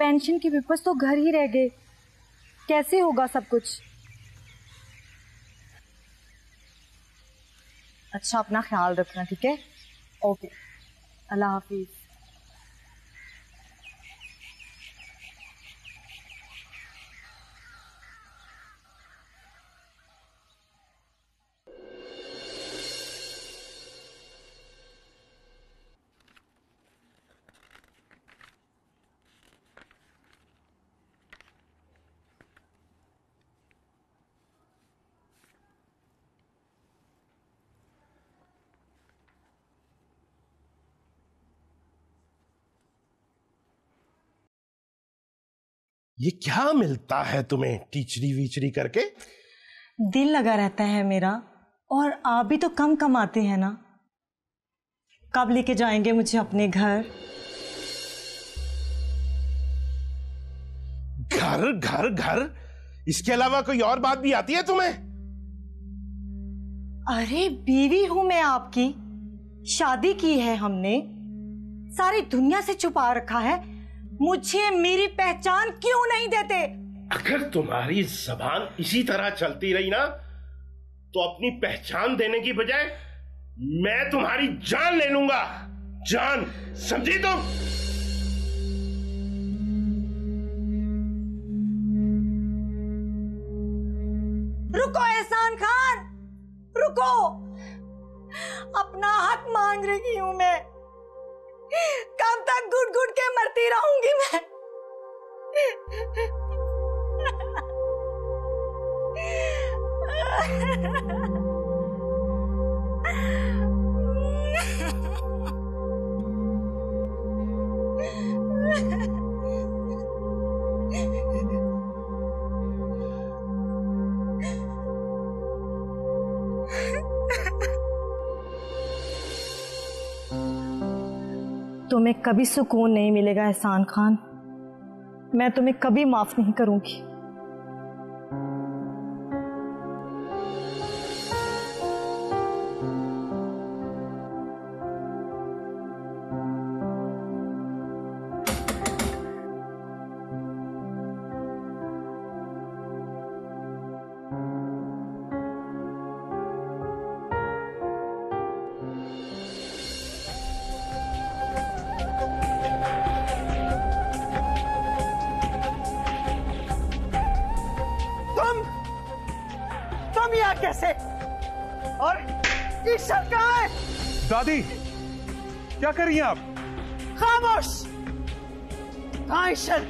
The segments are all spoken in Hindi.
टेंशन की विपस तो घर ही रह गए। कैसे होगा सब कुछ? अच्छा, अपना ख्याल रखना, ठीक है? ओके, अल्लाह हाफिज। ये क्या मिलता है तुम्हें टीचरी वीचरी करके? दिल लगा रहता है मेरा, और आप भी तो कम कमाते हैं ना। कब लेके जाएंगे मुझे अपने घर? घर घर घर, इसके अलावा कोई और बात भी आती है तुम्हें? अरे बीवी हूं मैं आपकी, शादी की है हमने, सारी दुनिया से छुपा रखा है। मुझे मेरी पहचान क्यों नहीं देते? अगर तुम्हारी जबान इसी तरह चलती रही ना, तो अपनी पहचान देने की बजाय मैं तुम्हारी जान ले लूंगा। जान, समझी तुम? रुको एहसान खान, रुको। अपना हक मांग रही हूं मैं। कब तक घुट घुट के मरती रहूंगी मैं? तुम्हें कभी सुकून नहीं मिलेगा एहसान खान। मैं तुम्हें कभी माफ नहीं करूंगी। तुम यहाँ कैसे? और ईश्वर कहाँ है? दादी, क्या कर रही हैं आप? खामोश! कहाँ ईश्वर?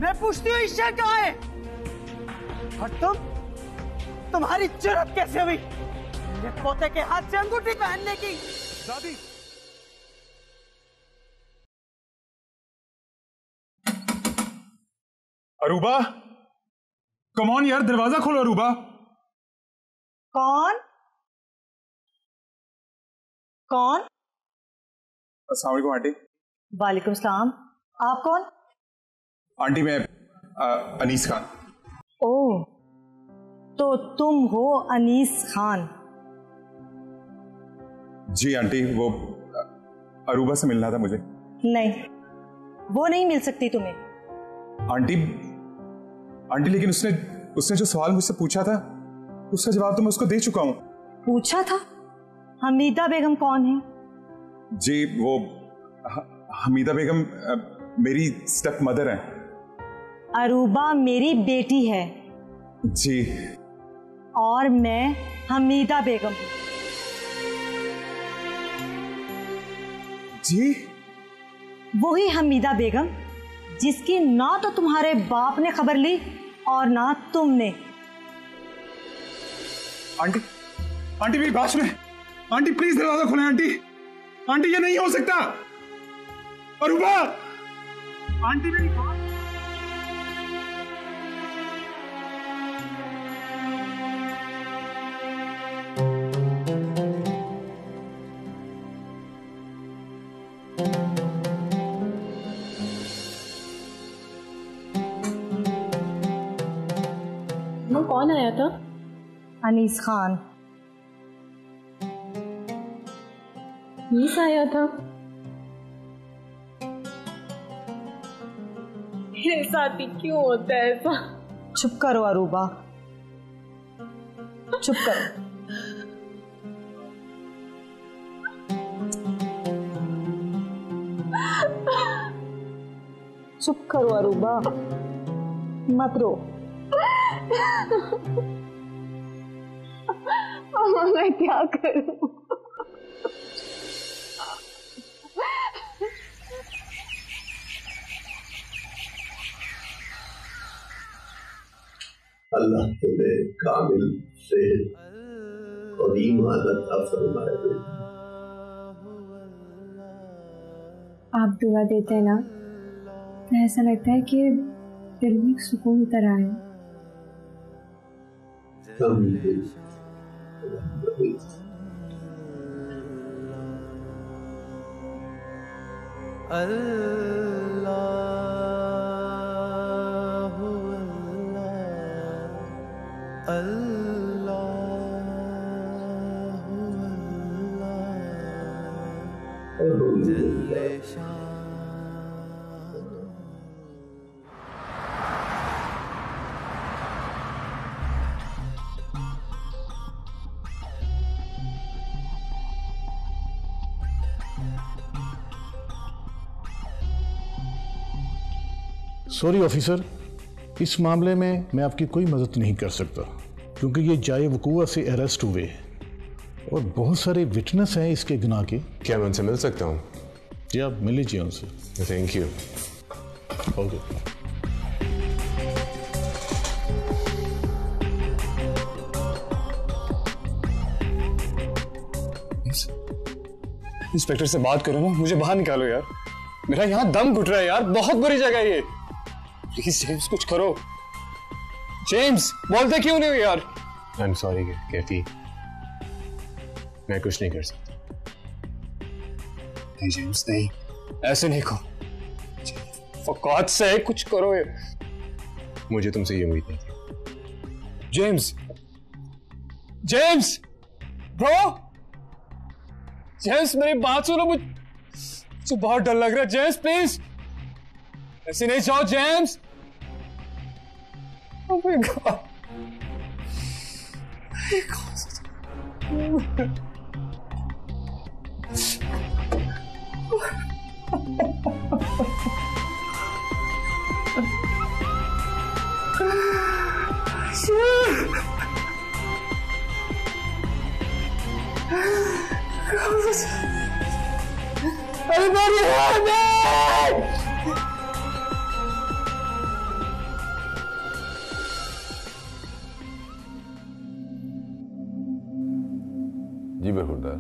मैं पूछती हूँ ईश्वर कहाँ है? और तुम्हारी जरूरत कैसे हुई मेरे पोते के हाथ से अंगूठी पहनने की? दादी, अरूबा, कम ऑन यार, दरवाजा खोलो अरूबा। कौन? कौन? अस्सलाम वालेकुम आंटी। वालेकुम सलाम। आप कौन? आंटी मैं अनीस खान। ओह, तो तुम हो अनीस खान? जी आंटी, वो अरूबा से मिलना था मुझे। नहीं, वो नहीं मिल सकती तुम्हें। आंटी लेकिन उसने जो सवाल मुझसे पूछा था, उसका जवाब तो मैं उसको दे चुका हूं। पूछा था? हमीदा बेगम कौन है? जी, वो हमीदा बेगम मेरी स्टेप मदर है। अरूबा मेरी बेटी है। जी। और मैं हमीदा बेगम हूं। जी? वही हमीदा बेगम जिसकी ना तो तुम्हारे बाप ने खबर ली और ना तुमने। आंटी मेरी बात सुने। आंटी प्लीज दरवाजा खोलें। आंटी ये नहीं हो सकता। अरूबा, आंटी मेरी बात। कौन आया था? अनीस खान। मीस आया था? मेरे साथ ही क्यों होता है ऐसा? चुप करो अरूबा, चुप करो। चुप करो अरूबा, मत रो। मैं क्या करूं? अल्लाह तुम्हें कामिल सेहत और ईमान अता फरमाए। आप दुआ देते हैं ना तो ऐसा लगता है कि दिल में सुकून उतर आए। सॉरी ऑफिसर, इस मामले में मैं आपकी कोई मदद नहीं कर सकता क्योंकि ये जाए वकूआ से अरेस्ट हुए हैं और बहुत सारे विटनेस हैं इसके गुनाह के। क्या मैं उनसे मिल सकता हूँ? जी आप मिल लीजिए उनसे। Thank you. ओके। इंस्पेक्टर से बात करो ना, मुझे बाहर निकालो यार, मेरा यहाँ दम घुट रहा है यार, बहुत बुरी जगह है ये। प्लीज जेम्स कुछ करो। जेम्स बोलते क्यों नहीं हो यार? आई एम सॉरी कैथी, मैं कुछ नहीं कर सकता। नहीं जेम्स नहीं, ऐसे नहीं कहो। फॉर गॉड से कुछ करो ये। मुझे तुमसे ये उम्मीद नहीं थी। जेम्स, जेम्स ब्रो, जेम्स मेरी बात सुनो, मुझे बहुत डर लग रहा है। जेम्स प्लीज ऐसे नहीं जाओ James. Oh my God. Everybody help me! जी बरखुरदार,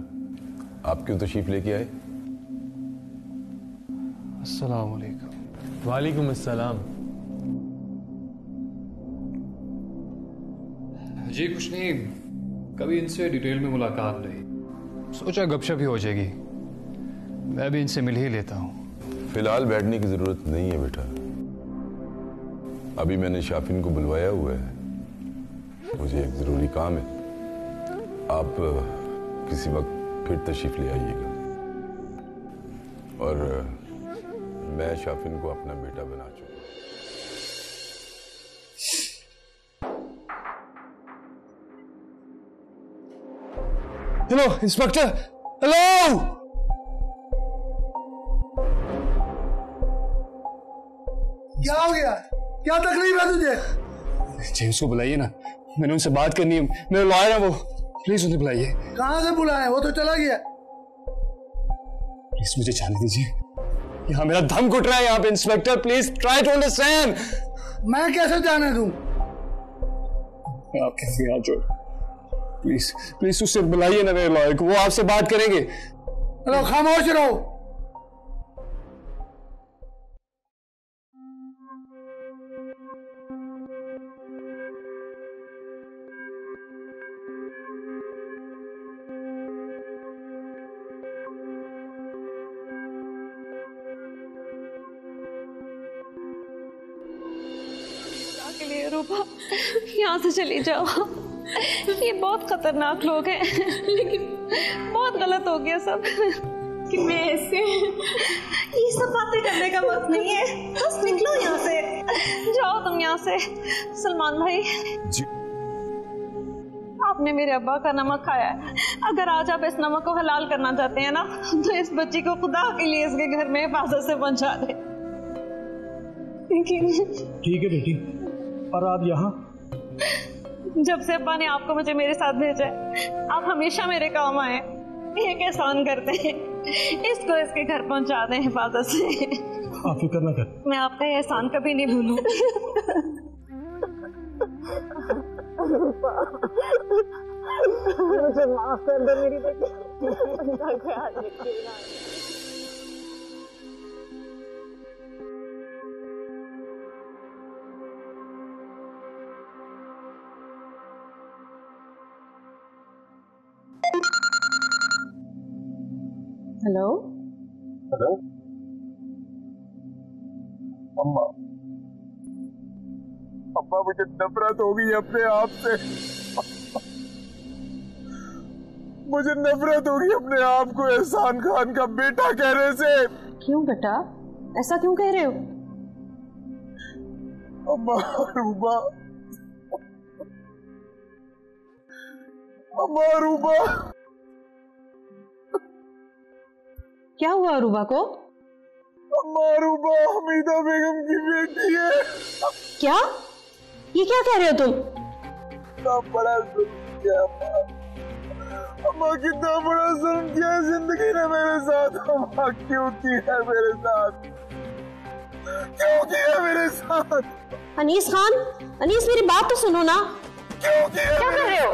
आप क्यों तशरीफ लेके आए? अस्सलाम वालेकुम। वालेकुम अस्सलाम। जी कुछ नहीं, कभी इनसे डिटेल में मुलाकात नहीं, सोचा गपशप ही हो जाएगी, मैं भी इनसे मिल ही लेता हूँ। फिलहाल बैठने की जरूरत नहीं है बेटा, अभी मैंने शाफिन को बुलवाया हुआ है, मुझे एक जरूरी काम है। आप किसी वक्त फिर तशरीफ ले आइएगा और मैं शाफिन को अपना बेटा बना चुका। Hello inspector, hello. क्या हो गया? क्या तकलीफ है तुझे? जेम्स को बुलाइए ना, मैंने उनसे बात करनी है, मेरे लॉयर है वो, प्लीज उन्हें बुलाइए। कहां से बुलाए? वो तो चला गया। प्लीज मुझे जाने दीजिए, यहाँ मेरा दम घुट रहा है यहाँ पे। Inspector please try to understand. मैं कैसे जाने दूं? आप कैसे हाथ जोड़, प्लीज प्लीज उससे बुलाइए ना मेरे लॉयर को, वो आपसे बात करेंगे। हेलो, खामोश रहो। यहाँ से चली जाओ, ये बहुत खतरनाक लोग हैं, लेकिन बहुत गलत हो गया सब। कि मैं ऐसे, ये सब बातें करने का वक्त नहीं है, बस निकलो यहाँ से, जाओ तुम यहाँ से। सलमान भाई जी, आपने मेरे अब्बा का नमक खाया है, अगर आज आप इस नमक को हलाल करना चाहते हैं ना, तो इस बच्ची को खुदा के लिए इसके घर में हिफाजत से पहुंचा दे। ठीक है बेटी, और आप यहाँ? जब से अब्बा ने आपको मुझे मेरे साथ भेजा है, आप हमेशा मेरे काम आए, एक एहसान करते हैं, इसको इसके घर पहुंचा दें हिफाजत से। आप फिक्र ना कर, मैं आपका ये एहसान कभी नहीं भूलूं। मुझे माफ कर दो मेरी बेटी, अपना ख्याल रखिएगा। हेलो हेलो अम्मा, अम्मा मुझे नफरत हो गई अपने आप से। मुझे नफरत होगी अपने आप को एहसान खान का बेटा कहने से। क्यों बेटा, ऐसा क्यों कह रहे हो? अम्मा रूबा, अम्मा रूबा। क्या हुआ अरूबा को? अम्मा रूबा हमीदा बेगम की बेटी है। क्या? ये क्या कह रहे हो तुम? कितना बड़ा जुल्म किया अम्मा, अम्मा कितना बड़ा जुल्म किया जिंदगी ने मेरे साथ। अम्मा क्यों किया मेरे साथ, क्यों किया मेरे साथ? अनीस खान, अनीस मेरी बात तो सुनो ना। क्यों किया? क्या कर रहे हो?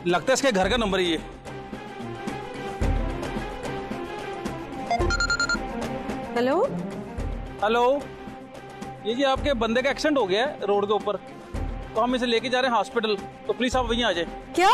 लगता है इसके घर का नंबर ही है। हेलो हेलो, ये जी आपके बंदे का एक्सीडेंट हो गया है रोड के ऊपर, तो हम इसे लेके जा रहे हैं हॉस्पिटल, तो प्लीज आप वहीं आ जाए। क्या?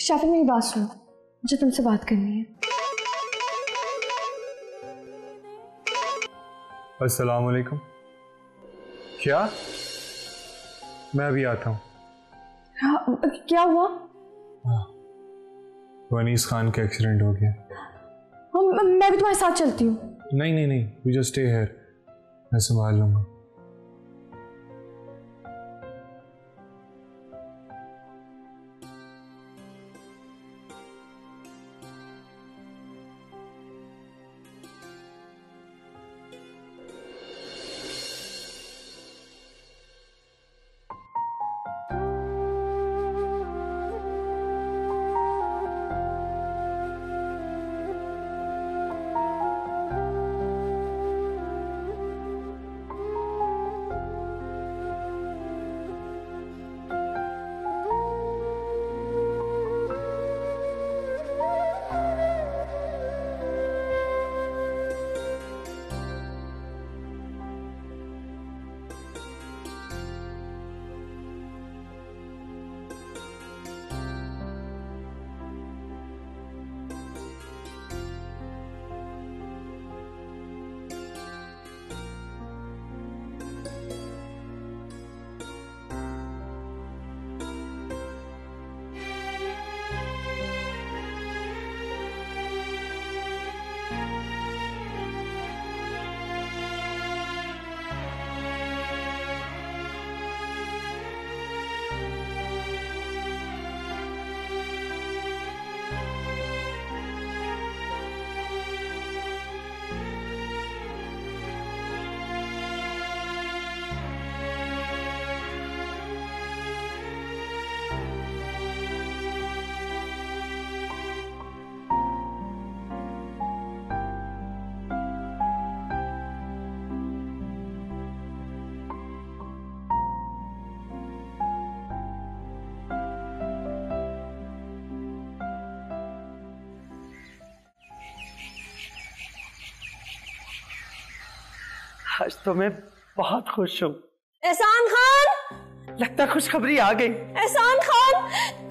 शाफिन मेरी बात सुनो, मुझे तुमसे बात करनी है। अस्सलाम वालेकुम। क्या? मैं अभी आता हूँ। क्या हुआ? वनीस खान का एक्सीडेंट हो गया। मैं भी तुम्हारे साथ चलती हूँ। नहीं नहीं नहीं, यू जस्ट स्टे हियर, मैं संभाल लूंगा। आज तो मैं बहुत खुश हूँ। एहसान खान, लगता खुशखबरी आ गई। एहसान खान,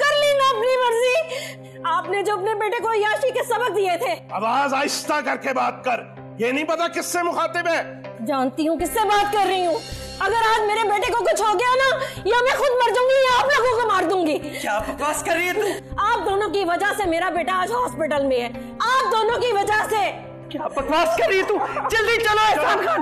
कर ली ना अपनी मर्जी। आपने जो अपने बेटे को याशी के सबक दिए थे। आवाज आहिस्ता करके बात कर, ये नहीं पता किससे मुखातिब है। जानती हूँ किससे बात कर रही हूँ। अगर आज मेरे बेटे को कुछ हो गया ना, या मैं खुद मर जाऊंगी या आप लोगों को मार दूंगी। क्या बकवास कर रही है तू? आप दोनों की वजह से मेरा बेटा आज हॉस्पिटल में है, आप दोनों की वजह से। क्या बकवास कर रही है तू? जल्दी चलो एहसान खान।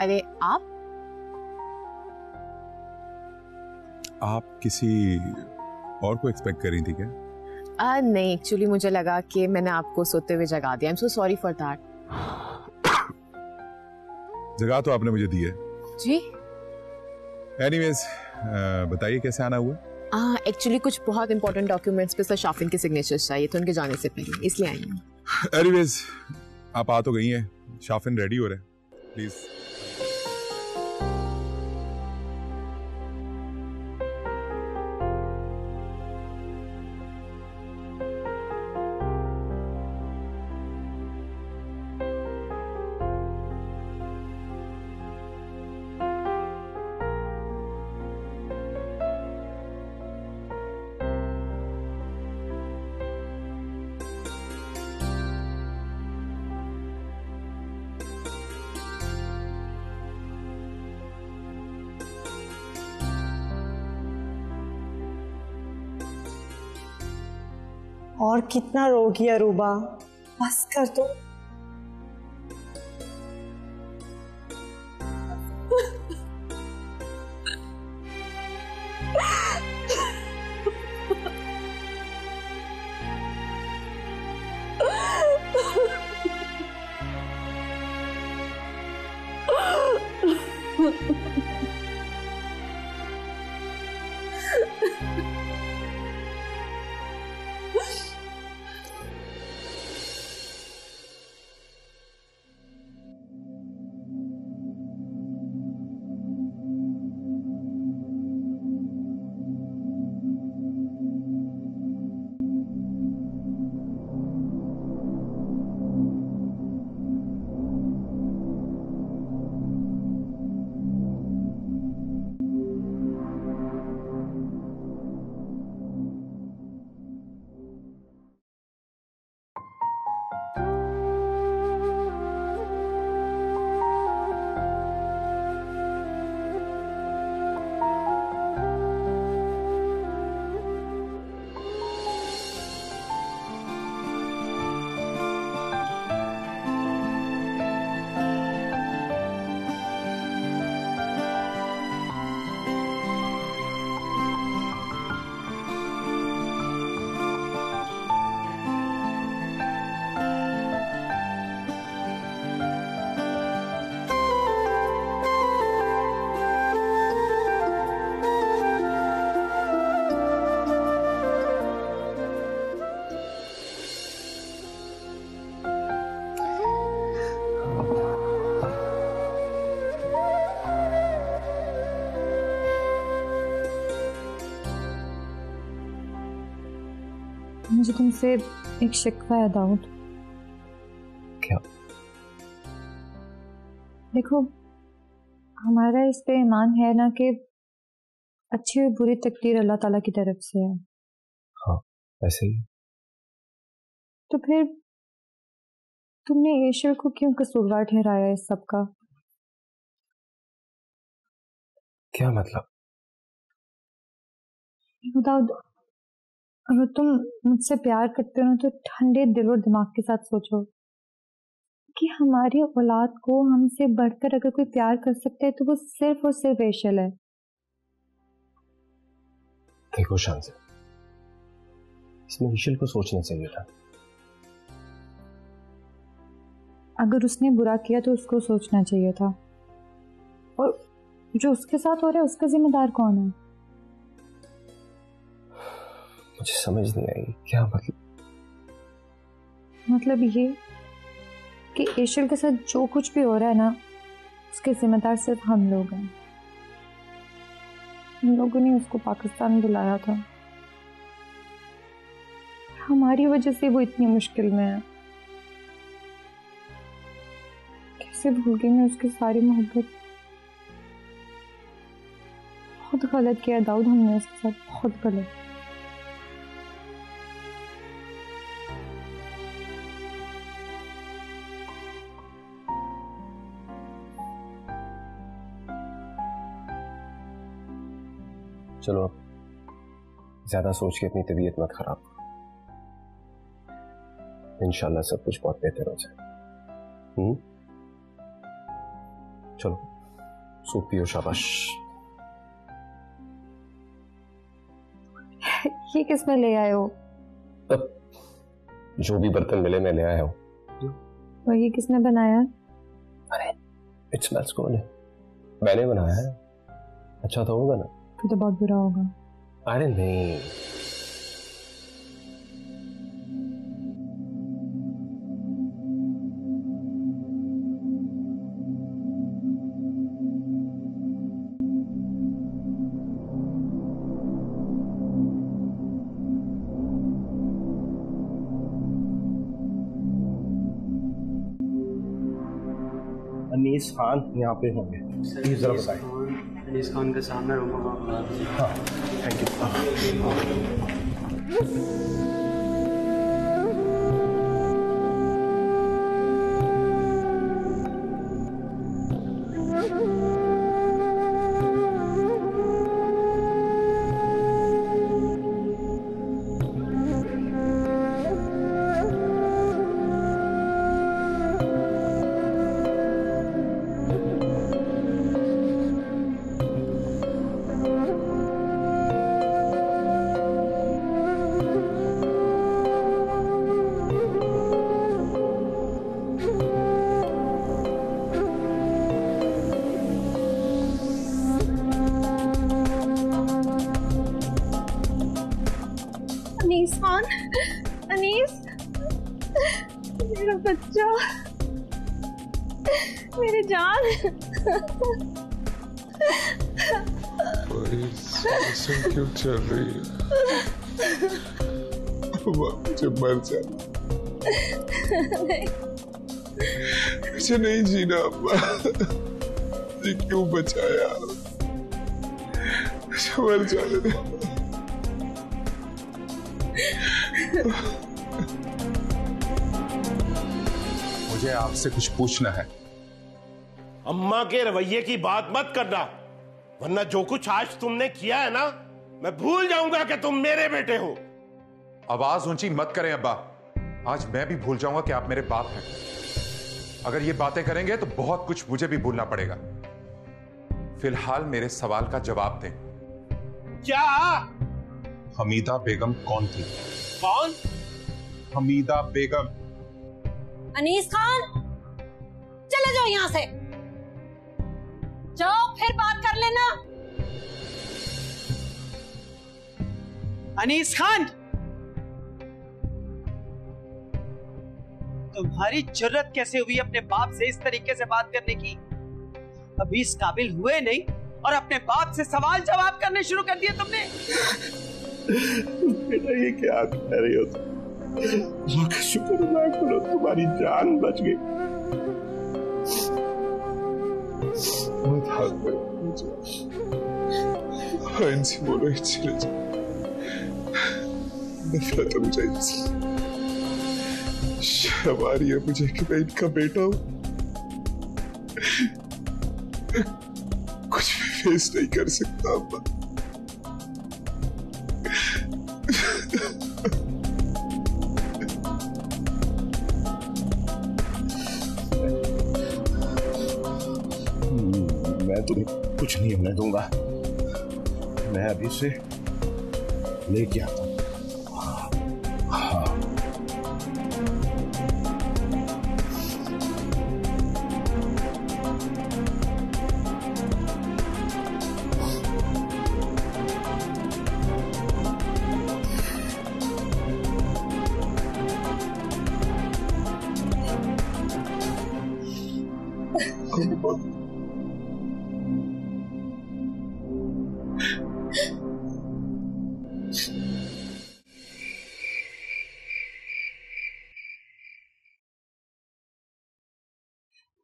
अरे आप किसी और को एक्सपेक्ट कर रही थी क्या? नहीं, एक्चुअली मुझे लगा कि मैंने आपको सोते हुए जगा दिया। I am so sorry for that. जगह तो आपने मुझे दी है जी। एनीवेज, बताइए कैसे आना हुआ? एक्चुअली कुछ बहुत इंपॉर्टेंट डॉक्यूमेंट्स पे सर शाफिन के सिग्नेचर्स चाहिए थे उनके जाने से पहले, इसलिए आई हूँ। एनीवेज, आप आ तो गई हैं, शाफिन रेडी हो रहे हैं, प्लीज। और कितना रोगी अरूबा, बस कर दो। मुझे तुमसे एक शिकवा है दाऊद। क्या? देखो, हमारा इस पे ईमान है ना कि अच्छी और बुरी तकदीर अल्लाह ताला की तरफ से है। हाँ, ऐसे ही। तो फिर तुमने ईश्वर को क्यों कसूरवार ठहराया इस सब का? क्या मतलब? दाऊद, अगर तुम मुझसे प्यार करते हो ना तो ठंडे दिल और दिमाग के साथ सोचो कि हमारी औलाद को हमसे बढ़कर अगर कोई प्यार कर सकता है तो वो सिर्फ और सिर्फ ऐशल है। देखो शांति, इसमें विशल को सोचना चाहिए था। अगर उसने बुरा किया तो उसको सोचना चाहिए था, और जो उसके साथ हो रहा है उसका जिम्मेदार कौन है? मुझे समझ नहीं आई क्या मतलब ये कि ऐशल के साथ जो कुछ भी हो रहा है ना, उसके जिम्मेदार सिर्फ हम लोग हैं। हम लोगों ने उसको पाकिस्तान बुलाया था, हमारी वजह से वो इतनी मुश्किल में है। कैसे भूल गई मैं उसकी सारी मोहब्बत। बहुत गलत किया दाऊद हमने उसके साथ, बहुत गलत। चलो अब ज्यादा सोच के अपनी तबीयत मत खराब करो। इंशाल्लाह सब कुछ बहुत बेहतर हो जाए। चलो सूप पियो, शाबाश। ये किस में ले आए हो? जो भी बर्तन मिले मैं ले आया हूँ। और ये किसने बनाया? अरे इट स्मेल्स गुड, मैंने बनाया है। अच्छा तो होगा ना? फिर तो बहुत बुरा होगा। अरे नहीं, अनीस खान यहाँ पे होंगे, प्लीज जरा बताएं। अनीस खान के सामने रहूँगा। हाँ, थैंक यू। अनीस, मेरा बच्चा, मेरी जान। क्यों चल रही है? मुझे मर जाना, मुझे नहीं जीना अम्मा। ये क्यों बचाया? मुझे मर जाने दे। मुझे आपसे कुछ पूछना है। अम्मा के रवैये की बात मत करना, वरना जो कुछ आज तुमने किया है ना, मैं भूल जाऊंगा कि तुम मेरे बेटे हो। आवाज ऊंची मत करें अब्बा, आज मैं भी भूल जाऊंगा कि आप मेरे बाप हैं। अगर ये बातें करेंगे तो बहुत कुछ मुझे भी भूलना पड़ेगा। फिलहाल मेरे सवाल का जवाब दें। क्या? हमीदा बेगम कौन थी? कौन? हमीदा बेगम। अनीस खान, चले जाओ यहां से, जाओ फिर बात कर लेना। अनीस खान, तुम्हारी जरूरत कैसे हुई अपने बाप से इस तरीके से बात करने की? अभी इस काबिल हुए नहीं और अपने बाप से सवाल जवाब करने शुरू कर दिए तुमने। बेटा ये क्या कह रही हो तुम? अल्लाह का शुक्र अदा करो, तुम्हारी जान बच गई। मत हाथ में मुझे, इनसे बोलो चले जाओ। नफरत है मुझे इनसे, शर्म आ रही है मुझे कि मैं इनका बेटा हूं। कुछ भी फेस नहीं कर सकता अम्मा। मैं तुम्हें कुछ नहीं होने दूंगा, मैं अभी से लेके आता हूं। हाँ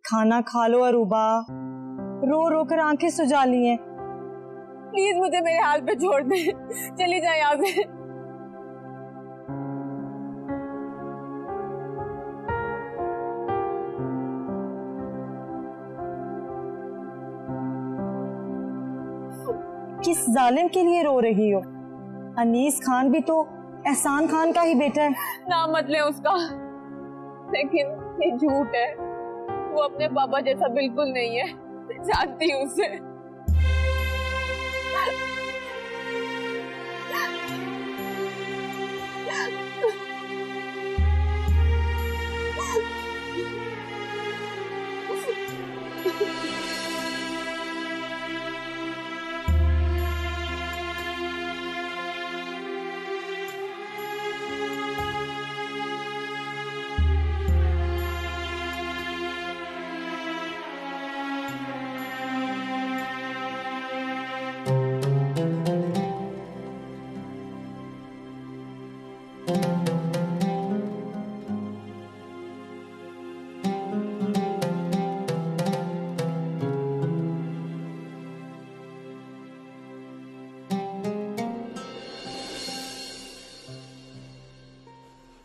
खाना खा लो अरूबा, रो रो कर आंखें सुजा ली हैं। प्लीज मुझे मेरे हाल पे छोड़ दे, चली जाए यहाँ से। किस जालिम के लिए रो रही हो? अनीस खान भी तो एहसान खान का ही बेटा है। नाम मत ले उसका, लेकिन ये झूठ है। वो अपने पापा जैसा बिल्कुल नहीं है, जानती हूँ उसे।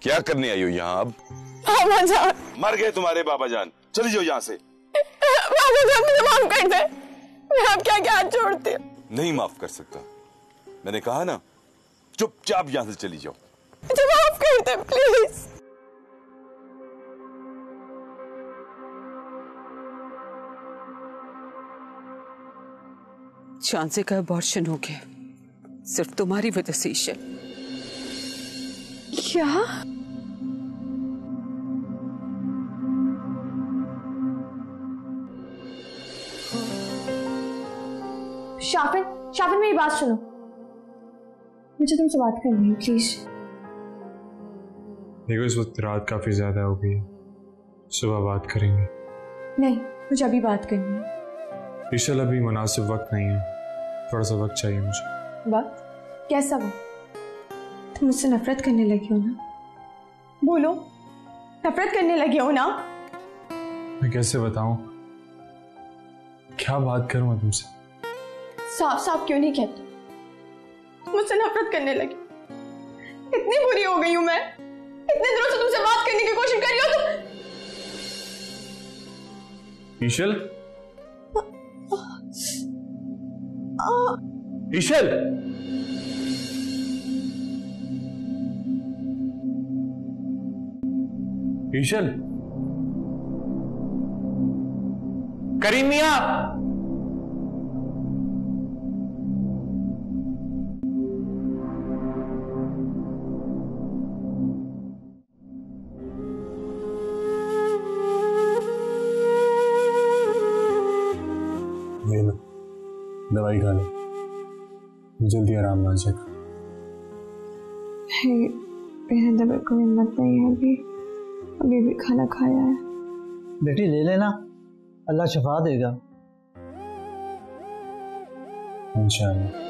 क्या करने आई हो यहाँ अब? बाबा जान, मर गए तुम्हारे बाबा जान, चली जाओ यहाँ से। बाबा जान मुझे माफ कर दे, मैं आपके आगे हाथ जोड़ती हूँ। नहीं माफ कर सकता, मैंने कहा ना, चुपचाप यहाँ से चली जाओ। मुझे माफ कर दे प्लीज। चांसे का अबॉर्शन हो गया, सिर्फ तुम्हारी वजह से। ईशा, क्या? शाफिन, शाफिन मेरी बात सुनो, मुझे तुमसे बात करनी है प्लीज। देखो इस वक्त रात काफी ज्यादा हो गई है, सुबह बात करेंगे। नहीं, मुझे अभी बात करनी है। ईशल अभी मुनासिब वक्त नहीं है, थोड़ा सा वक्त चाहिए मुझे। वक्त? कैसा वक्त? तुम मुझसे नफरत करने लगी हो ना? बोलो, नफरत करने लगी हो ना? मैं कैसे बताऊं, क्या बात करूं मैं तुमसे? साफ साफ क्यों नहीं कहते? मुझसे नफरत करने लगी। इतनी बुरी हो गई हूं मैं, इतने दिनों से तुमसे बात करने की कोशिश कर रही हो तुम। ईशल, ईशल, ईशल, करीम मियां, दवाई खा लो, जल्दी आराम आ जाएगा। मेरे दवा को हिम्मत नहीं है, अभी भी खाना खाया है। बेटी ले लेना, अल्लाह शफा देगा इंशाअल्लाह।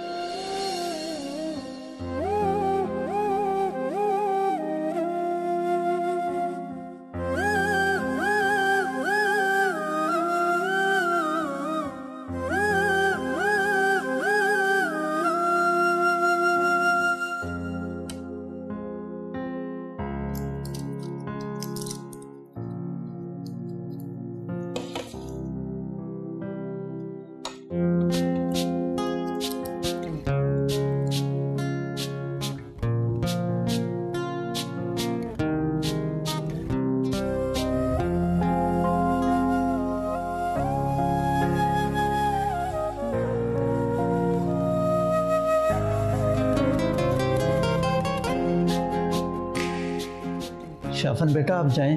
शाफन बेटा आप जाएं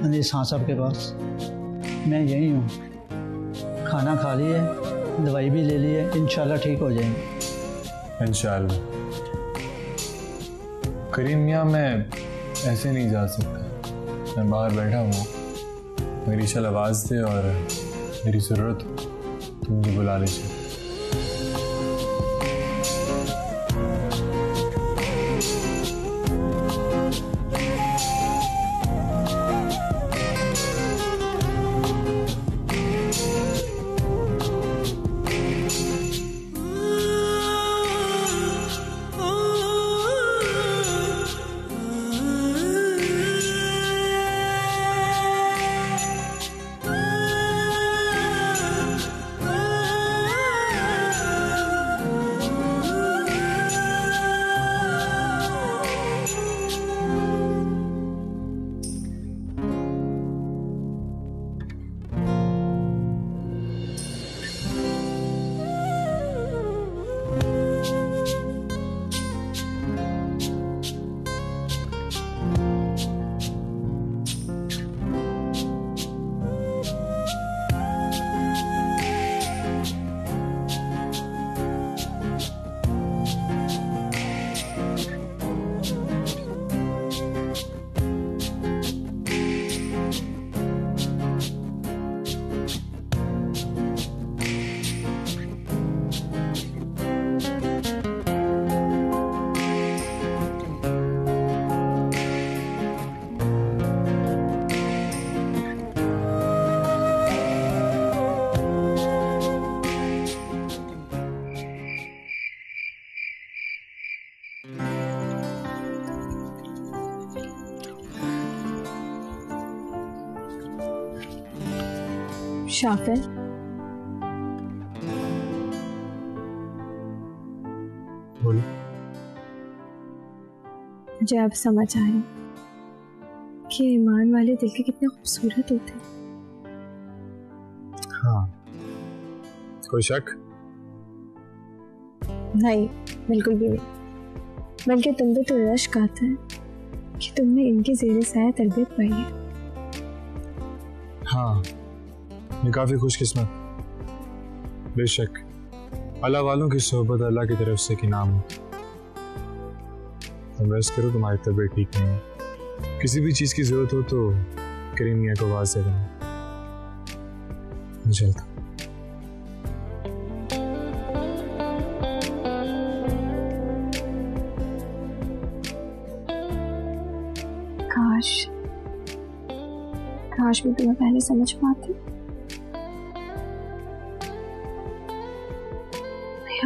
अनीस खान साहब के पास, मैं यहीं हूँ। खाना खा लिए, दवाई भी ले ली है, इंशाल्लाह ठीक हो जाएंगे। इंशाल्लाह। करीम मियां मैं ऐसे नहीं जा सकता, मैं बाहर बैठा हूँ। अगर ईशल आवाज़ दे और मेरी ज़रूरत हो तो मुझे बुला लीजिए। शाफिर, बोलो। मुझे अब समझ आया कि ईमान वाले दिल के कितने खूबसूरत होते हैं। हाँ, कोई शक? नहीं, बिल्कुल भी नहीं। बल्कि तुम पे तो रश्क आता है कि तुमने इनकी ज़ेरे साया तरबियत पाई है। हाँ, मैं काफी खुशकिस्मत। बेशक अल्लाह वालों की सोहबत अल्लाह की तरफ से कि नाम हो। तुम रेस्ट करो, तुम्हारी तबीयत ठीक नहीं है। किसी भी चीज की जरूरत हो तो करीम मियां को आवाज दे देना। मैं चलता। काश मैं तुम्हें पहले समझ पाती।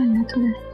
अल्लाह तुम्हें